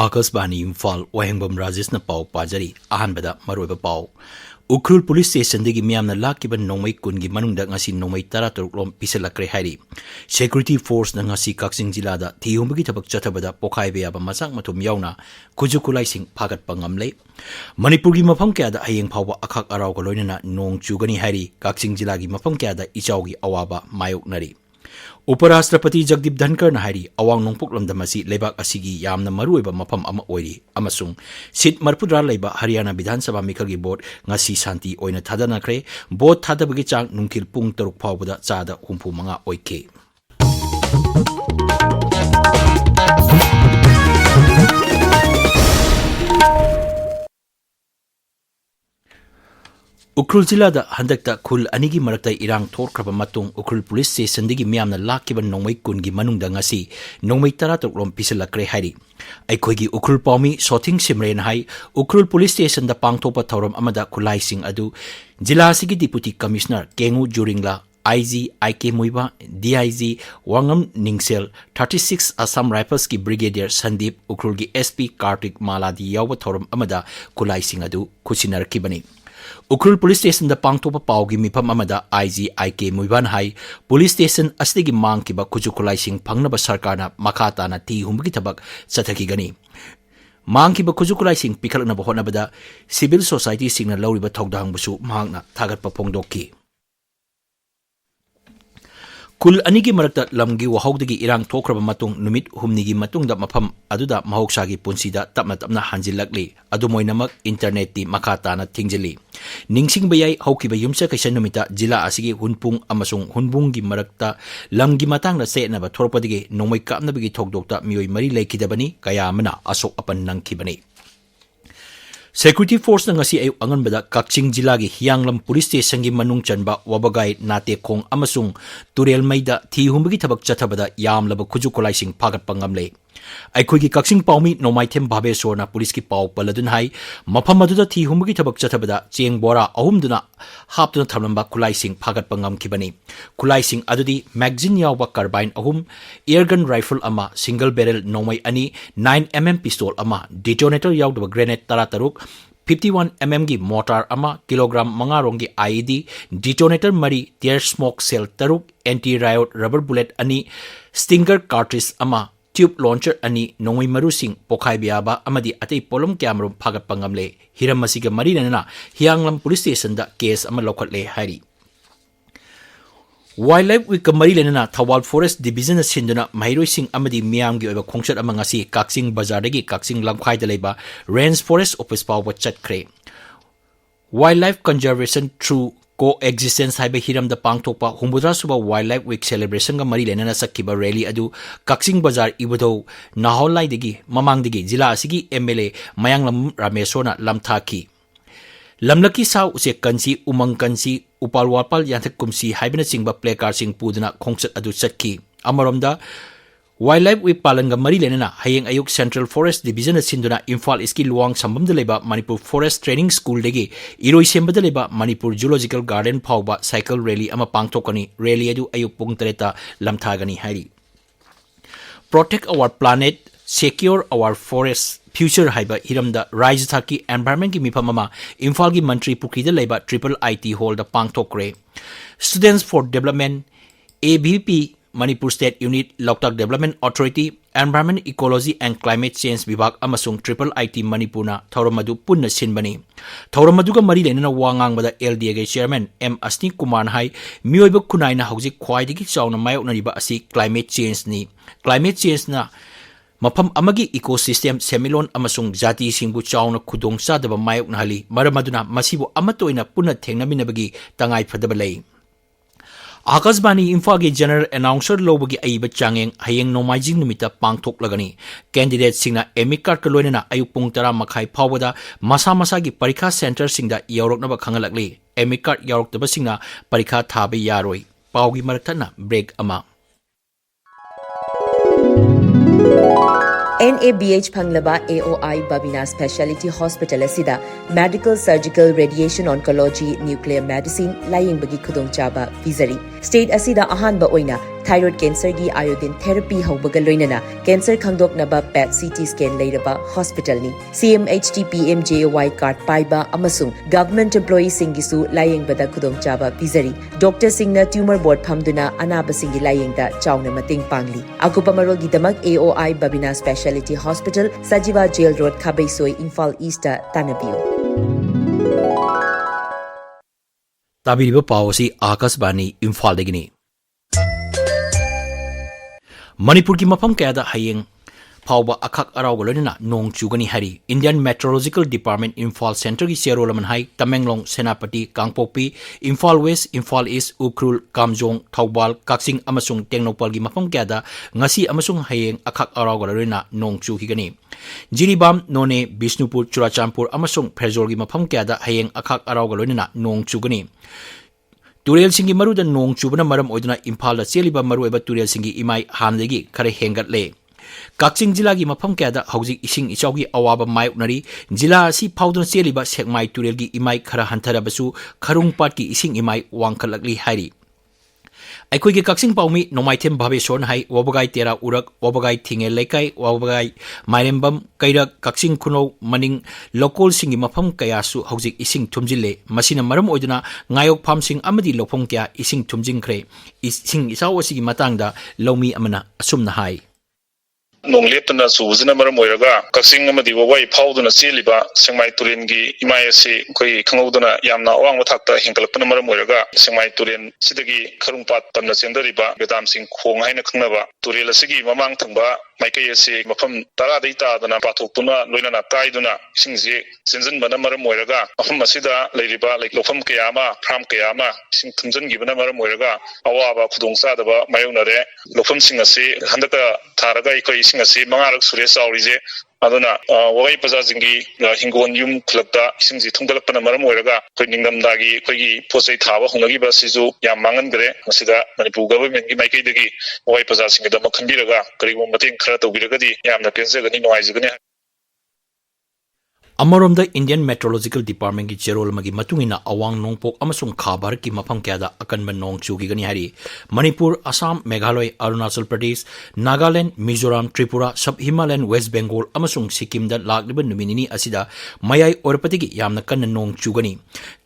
Akasbani Imphal Wahengbam Rajesh na pau pajari ahanbada maroiba pau Ukrul Police Station digi miyamna lakiba nongmay kungi manungda ngasi nongmay 13 lom pisalakre hairi Security Force na ngasi Kaksing Jilada thihumbagi thabak chathabada pokhai beyaba masak mathum yauna kujukulai sing phagat pangamle Manipur gi mafam kya da hayeng phawba akhak araw ko loinana nong chugani hairi Kaksing Jila gi mafam kya da ichawgi awaba mayok nari Uparashtrapati Jagdeep Dhankar na hari awang nongpok lamdamasi lebak asigi yamna maruiba mapam ama oiri amasung sit marpudra leiba Haryana Bidhan Sabha Mikhalgi Board ngasi santi oina thadanakre board thadabagi chang nungkil pung 3 phawbada chada 35 oike Ukrul Jilada handakta khul anigi marakta irang thorkraba matung Ukrul Police Station digi miyamna lakiba nongmay kungi manungda ngasi nongmay 13 lom pisalakre hairi Aikhoigi Ukrul Paumi Sothing Simren hai Ukrul Police Station da pangthopa thauram amada khulai sing adu Jila sigi Deputy Commissioner Kengu Juringla IG IK Muiba DIG Wangam Ningsel 36 Assam Rifles ki Brigadier Sandeep Ukrul gi SP Kartik Maladi yawa thauram amada khulai sing adu khusinar kibani Ukrul Police Station da pangthopa paugi mifam amada IG IK Muiban hai Police Station asdigi mangkiba kujukulai sing phangnaba sarkarna makhata na ti humbagi thabak chathakigani mangkiba kujukulai sing pikhalnaba honabada civil society singna lawriba thodang busu mahangna thagatpa phongdokki Kul anigi marakta lamgi wahawdagi irang thokraba matung numit humnigi matungda mafam aduda mahoksagi punsida tapna hanjilakli adumoinamak internet ti makata na tingjali ningsing bayai hawkiba yumsa kaisa numita jila asigi hunpung amasung hunbungi marakta lamgi matangna setnaba thorpadigi nongmai kapnabagi thokdokta mioi mari laikidabani kaya amana asok apan nangkibani Security Force na ngasi ayu anganbada Kaksing Jila gi Hianglam Police Station gi manung chanba wabagai nate khong amasung turel maida thi humbagi thabak chathabada yamlaba khujukolai sing phagat pangamle Aikhoigi Kaksing Paumi Nomaithem Bhabeswar na police ki pau paladun hai mafam aduda thi humbagi thabak chathabada cheng bora ahumduna haptuna thamlamba khulai sing phagat pangam kibani khulai sing adudi magazine yawa carbine ahum airgun rifle ama single barrel nomai ani 9mm pistol ama detonator yawdaba grenade tarataruk 51mm gi mortar ama kilogram mangarongi IED detonator mari tear smoke cell taruk anti riot rubber bullet ani stinger cartridge ama tube launcher ani nongoi marusing pokhai biaba amadi atei polom camera phagat pangamle hiram masiga mari nana Hianglam Police Station da case ama lokhatle hari Wildlife Week mari lenana Thawal Forest Division sinduna mairoi sing amadi miyam gi oba khongchat ama ngasi Kaksing Bazar dagi Kaksing Lamkhai da leiba Range Forest Office power chatkre Wildlife Conservation through Coexistence haiba hiram da pangthokpa humbudra suba Wildlife Week celebration ga mari lenana sakkiba rally adu Kaksing Bazar ibudho Naholai dagi mamang dagi jila asigi MLA Mayanglam Ramesona lamthaki Lamlaki saw use kansi umang kansi upalwapal yanthak kumsi haibina singba placard sing puduna khongchat adu chatki amaromda Wildlife Week palanga mari lenana hayeng ayuk Central Forest Division sinduna Imphal iski luang sambamda leba Manipur Forest Training School degi iroi sembada leba Manipur Zoological Garden phawba cycle rally ama pangthokani rally adu ayuk pung 3 lamthagani hari Protect our planet secure our forest future haiba hiramda Rajthaki environment gi mifam ama Imphal gi Mantri Pukrida leba Triple IT Hall da pangthokre Students for Development ABP Manipur State Unit Loktak Development Authority Environment Ecology and Climate Change Vibhag amasung Triple IT Manipurna Thauramadu punna sinbani Thauramadu mari lenana wangang bada LDA Chairman M Asni Kumar hai mioiba kunaina hauji khwaidigi chawna mayoknariba asi climate change ni climate change na Mafam amagi ecosystem semilon amasung jati singbu chawna khudong sadaba mayokna hali maramaduna masibu amatoina punna thengnaminabagi tangai phadaba lei Akasbani Imphal gi General Announcer lobagi aiba changeng hayeng nomaijing numita pangthok lagani candidate singna emit card kaloinana ayuk pung 10 makhai phawada masa masa gi parikha center singda yauroknaba khangalakli emit card yaurokdaba singna parikha thabe yaroi paugi maraktana break ama NABH Phanglaba AOI Babina Specialty Hospital asida Medical Surgical Radiation Oncology Nuclear Medicine laying bagi khudong chaba vizari State asida ahanba oina thyroid cancer gi iodine therapy haubaga loinana cancer khangdoknaba PET CT scan leiraba hospital ni. CMHTPM card paiba amasung government employee singisu layengbada khudongchaba pizari. Doctor singna tumor board phamduna anaba singi layengda chawna mating pangli. Akupa marol gidamak AOI Babina Speciality Hospital, Sajiva Jail Road, Kabaisoi, Imphal East Tanabiu. tabiriba pawasi akasbani Imphal degini. Manipur ki mafam kaya da hayeng Pauba akak araw golonina nong chugani hari Indian Meteorological Department Imphal Center ki Serolaman hai Tamenglong Senapati Kangpopi Imphal West Imphal East Ukrul Kamjong Thaubal Kaksing amasung Tengnopal ki mafam kaya da ngasi amasung hayeng akak araw golonina nong chugigani Jiribam None Bishnupur Churachampur amasung Phezor ki mafam kaya da hayeng akak araw golonina nong chugani Turel singi maruda nong chubana maram oiduna Imphal da cheliba maru eba turel singi imai handegi khare hengat le Kakching jila gi mafam kaya da hauji ising ichaw gi awaba mayuknari jila asi phaudun cheliba sekmai turel gi imai khara hantarabasu kharung pat ki ising imai wangkhalakli hairi Aikoi gi kakching paumi nomaithem bhabe son hai wabagai tera urak wabagai thinge lekai wabagai mairembam kaira kakching khuno maning local singi mafam kaya su hauji ising thumjile masina maram oiduna ngayok pham sing amadi lofong kya ising thumjing khre ising isaw asigi matangda lomi amana asumna hai Nong leptana suzina maram oiraga kakching amadi wawai phauduna cheliba sengmai turengi imai ase koi khangoduna yamna awangwa thakta hinkalpana maram oiraga sengmai turen sidagi kharungpat tamna chendariba bedam sing khong haina khangnaba turel asigi mamang thangba maikai ase mafam tara dai ta dana pathokpuna loinana kaiduna singje chenjin bana maram oiraga mafam asida leiriba lofam kayama phram kayama sing thumjan gibana maram oiraga awaba khudongsa daba mayonare lofam sing ase handaka tharaga ikoi sing ase mangarak sure saurije aduna wagai paza jingi hingon yum khulakta isingji thungdalapana maram oiraga koi ningdamdagi koigi posai thaba hunagi ba sizu yam mangan gre masida Manipur government gi maikai dagi wagai paza singi dama khanbiraga karigo mateng khara tawbiragadi yamna kenzagani noaizagani Amaromda Indian Meteorological Department ki cherol magi matungina awang nongpok amasung khabar ki mafam kya da akanba nong chugigani hari Manipur Assam Meghalaya Arunachal Pradesh Nagaland Mizoram Tripura Sub Himalayan West Bengal amasung Sikkim da lagliba numinini asida mayai orpatigi yamna kanna nong chugani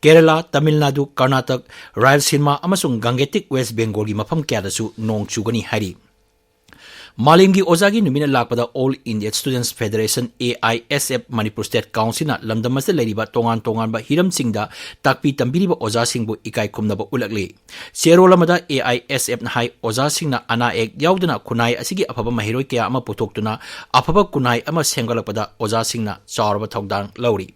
Kerala Tamil Nadu Karnataka Rayalaseema amasung Gangetic West Bengal ki mafam kya da su nong chugani hari Malimgi Ozagi Numina Lakpada All India Students Federation AISF Manipur State Council na Lamdamas Leriba Tongan Tongan ba Hiram Singda Takpi Tambiriba Oza Singbu Ikai Kumnaba Ulakli Serolamada AISF na Hai Oza Singna Ana Ek Yaudana Kunai Asigi Apaba Mahiroi Kaya Ama Putoktuna Apaba Kunai Ama Sengalapada Oza Singna Charba Togdang Lauri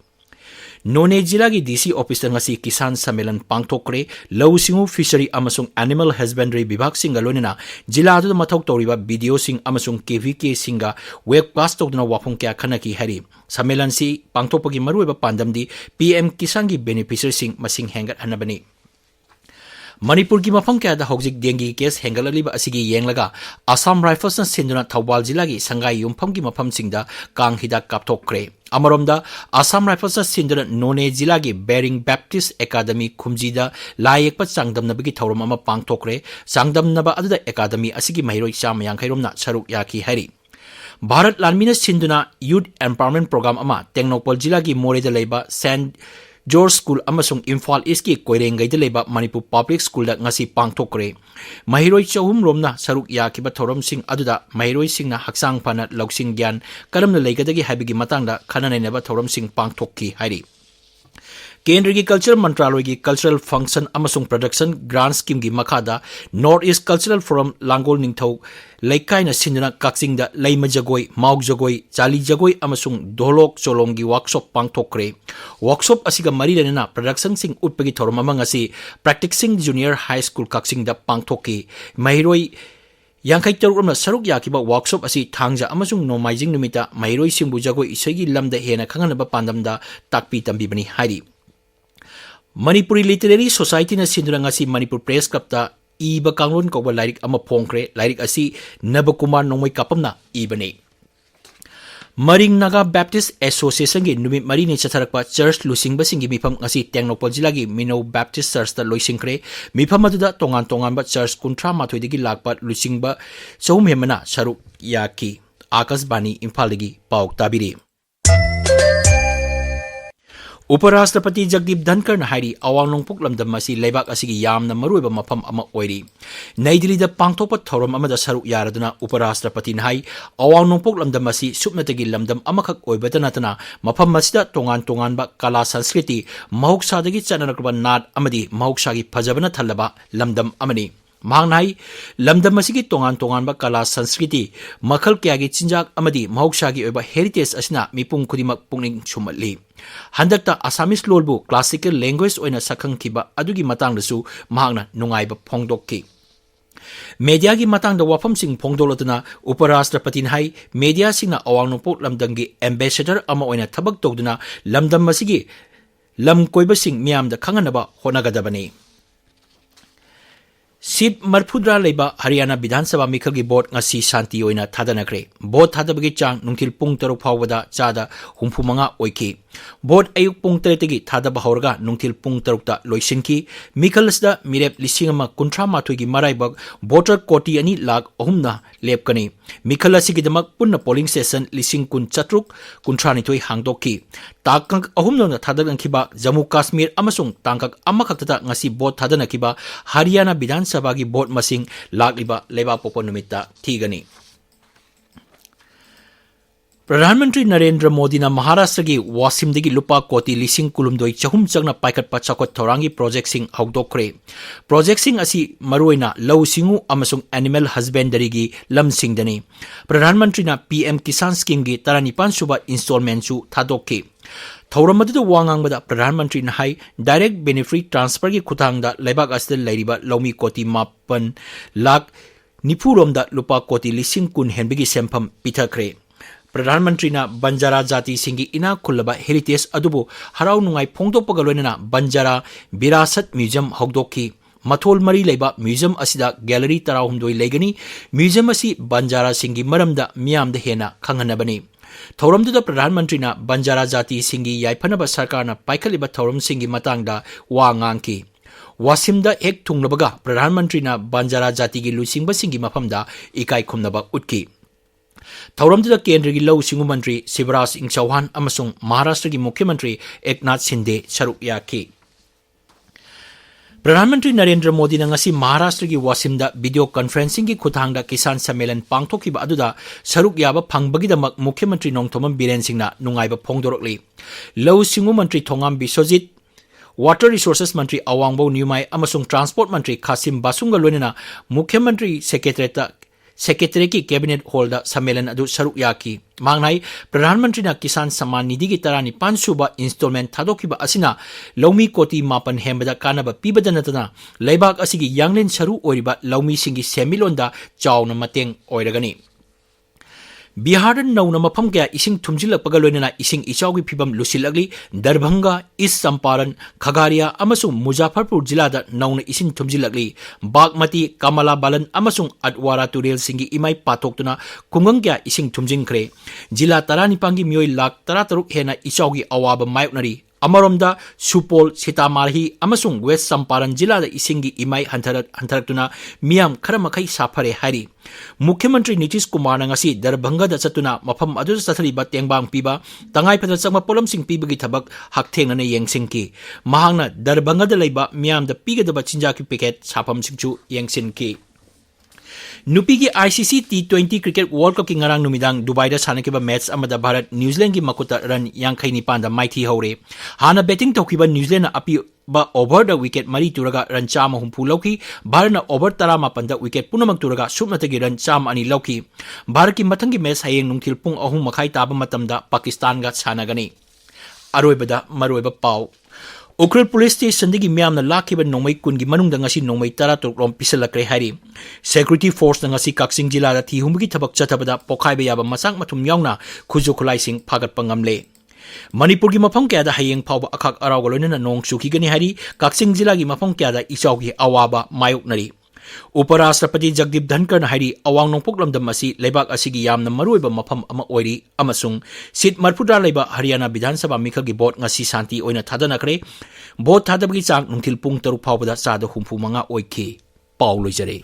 None Jila ki DC Office ngasi Kisan Sammelan Pangthokre Lau Singu Fishery amasung Animal Husbandry Bibhag singa lonina Jila adu mathok toriba video sing amasung KVK singa webcast tokduna wafung kya khanaki hari Sammelan si pangthokpagi maruiba pandamdi PM Kisan gi beneficiary sing masing hengat hanabani Manipur ki mafam kaya da hojik dengi case hengalaliba asigi yenglaga Assam Rifles na sinduna Thaubal jila gi sangai yumpham ki mafam singda kang hidak kapthokre Amaromda Assam Rifles na sinduna None jila gi Bering Baptist Academy khumjida layekpa changdamnabagi thauram ama pangthokre changdamnaba aduda academy asigi mahiroi cham yangkhairomna saruk yaki hari Bharat Lalmina sinduna Youth Empowerment Program ama Tengnopal jila gi Moreda leiba St George School amasung Imphal East ki Koirengai de leba Manipur Public School da ngasi pangthokre Mahiroi chahum romna saruk yakiba thorom sing aduda mahiroi singna haksang phana loksing gyan karamna leigadagi habigi matangda khananainaba thorom sing pangthokki hairi Kendra ki Cultural Mantraloy ki Cultural Function amasung Production Grant Scheme ki makhada North East Cultural Forum Langol Ningthau Laikai na sinduna Kakching da Laima Jagoi Mauk Jagoi Chali Jagoi amasung Dolok Cholong gi workshop pangthokre workshop asiga mari na production sing utpagi thorom amang asi Practicing Junior High School Kakching da pangthokki mahiroi Yangkai Tarumna Saruk Yakiba workshop asi Thangja amasung Nomaijing numita mahiroi simbu jagoi isagi lamda hena khanganaba pandamda takpi tambibani hari Manipuri Literary Society na sinduna ngasi Manipur Press Club ta iba kanglon ko lairik ama phongkre lairik asi Nabakumar Nongmoi kapamna ibane Maring Naga Baptist Association gi numit mari ni chatharakpa church lusingba singi mifam ngasi Tengnopal jila gi Mino Baptist Church da loisingkre mifam aduda tongan ba church kuntra mathoi digi lakpa lusingba chahum hemana saruk yaki Akashbani Imphal digi pauk tabiri Uparashtrapati Jagdeep Dhankar na hairi awang nongpuk lamdam masi leibak asigi yamna maruiba mafam ama oiri. Nai Delhi da pangtokpa thoram amada saruk yaraduna Uparashtrapati na hai awang nongpuk lamdam masi supnatagi lamdam amakhak oibata natana mafam masida tongan ba kala sanskriti mahoksadagi chananakba nat amadi mahoksagi phajabana thallaba lamdam amani. Mahangnai lamdam masigi tongan ba kala sanskriti makhal kyagi chinjak amadi mahoksagi oiba heritage asina mipung khudimak pungning chumatli. Handakta Assamese lolbu classical language oina sakhang kiba adugi matang dasu mahangna nungaiba phongdokki. Media gi matang da wafam sing phongdolatuna Uparashtrapati hai media singna awang nopok lamdangi ambassador ama oina thabak togduna lamdam masigi lam koiba sing miam da khanganaba honagadabani. Sip Marpudra Leba Haryana Bidhan Sabha Mikhalgi Board ngasi Shanti oina thadanakre. Board thadabagi chang nungthil pung 3 phawada chada humphumanga oiki. Board ayuk pung 3 tagi thadaba hauraga nungthil pung 3 ta loisinki. Mikhalsda mirep lisingama kuntra mathoigi maraibak voter koti ani lakh ahumna lepkani. Mikhalasi damak punna polling session lising kun chatruk kuntrani thoi hangdokki. Takak ahumna thadagan kiba Jammu Kashmir amasung tangkak amakhaktata ngasi board thadanakiba Haryana Bidhan Sabagi board masing lagliba leba popo numita thigani. Pradhan Mantri Narendra Modi na Maharashtra gi Wasim degi lupa koti lising kulumdoi chahum changna paikat pachakot thorangi project sing hawdokre. Project sing asi maruina lau singu amasung animal husbandry gi lam singdani. Pradhan Mantri na PM Kisan scheme gi 19 suba installment su thadokki. Thauramadu wangang bada Pradhan Mantri na hai direct benefit transfer gi khutangda leibak asdal lairiba laumi koti mapan lakh nipuromda lupa koti lising kun henbigi sempam pithakre. Pradhan Mantri na Banjara Jati singi ina kullaba heritage adubu harau nungai phongdokpaga loinana Banjara Virasat Museum hawdokki. Mathol mari leiba museum asida gallery tarahumdoi leigani. Museum asi Banjara singi maramda miyamda hena khanghanabani. Thauramduda Pradhan Mantri na Banjara Jati singi yaipanaba sarkarna paikaliba thauram singi matangda wa ngangki. Wasimda ek thungnabaga Pradhan Mantri na Banjara Jati gi lusingba singi mafamda ikai khumnaba utki. Thauramduda Kendra gi Lau Singu Mantri Shivraj Singh Chauhan amasung Maharashtra gi Mukhya Mantri Eknath Shinde saruk yaki. Pradhan Mantri Narendra Modi na ngasi Maharashtra gi Wasimda video conferencing gi khutangda Kisan Sammelan pangthokiba aduda saruk yaba phangbagidamak Mukhya Mantri Nongthomam Biren Singna nungaiba phongdorokli. Lau Singu Mantri Thongam Biswajit Water Resources Mantri Awangbo Nyumai amasung Transport Mantri Kasim Basunga loinana Mukhya Mantri Secretary ki Cabinet Holda Sammelan adu saruk yaki. Mangnai Pradhan Mantri na Kisan Samman Nidhi gi 19 suba installment thadokiba asina laumi koti mapan hembada kanaba pibada natana leibak asigi yanglen saru oiriba laumi singi semilonda chawna mateng oiragani. Bihar nauna mafam kaya ising thumjilakpaga loinana ising ichawgi phibam lusilagli Darbhanga, East Champaran, Khagaria amasung Muzaffarpur jilada nauna ising thumjilagli Bagmati, Kamala Balan amasung Adwara Turel singi imai patoktuna kungang kaya ising thumjingkre. Jila 19 mioi lakh 13 hena ichawgi awaba mayoknari. Amaromda Supol, Sitamarhi amasung West Champaran jilada isingi imai hantharaktuna miyam kharamakhay safare hari. Mukhya Mantri Nitish Kumar na ngasi Darbhanga da chatuna mafam adu sa sathaliba tengbang piba tangay patatsak polam sing pibagi thabak hakteng na yengsingki. Mahangna Darbhanga da laiba miyam da pigadaba chinjaki piket sapam singchu yengsinki. Nupi ki ICC T20 Cricket World Cup ki ngarang numidang Dubai da sanakiba match amada Bharat New Zealand ki makuta run yangkai nipan da maithi haure. Hana betting tawkiba New Zealand na api ba over the wicket mari turaga run chama humpu lauki. Bharat na over 18 da wicket punamak turaga supnatagi run chama ani lauki. Bharat ki mathangi match hayeng nungthil pung 3 makhai taba matamda Pakistan ga sanagani. Aroibada maroiba pau. Ukral Police Station digi miyam na lakiba nongmay kun gi manung da ngasi nongmay taratok rom pisalakre hari. Security Force na ngasi Kaksing jila da thi humgi thabak chatabada pokhaiba yaba masang mathum yaungna khujo khulai sing phagat pangamle. Manipur gi mafam kya da hayeng phawba akhak araw galoina na nong suki gani hari Kaksing jila gi mafam kya da ichaw gi awaba mayok nari. उपराष्ट्रपति जगदीप धनकर हाइरी अवांग नोंपोक लमदम असी लेबाक असिगी यामना मरुइबा मफम अमा ओइरी अमसुंग seat मरफुदा लेबा हरियाणा विधानसभा मिखलगी boat ngasi शांति ओइना थादनखरे boat थादबगी चांग नुंथिल पुंग 3 फावबदा चाद 65 ओइखि पाउ लोइजरे।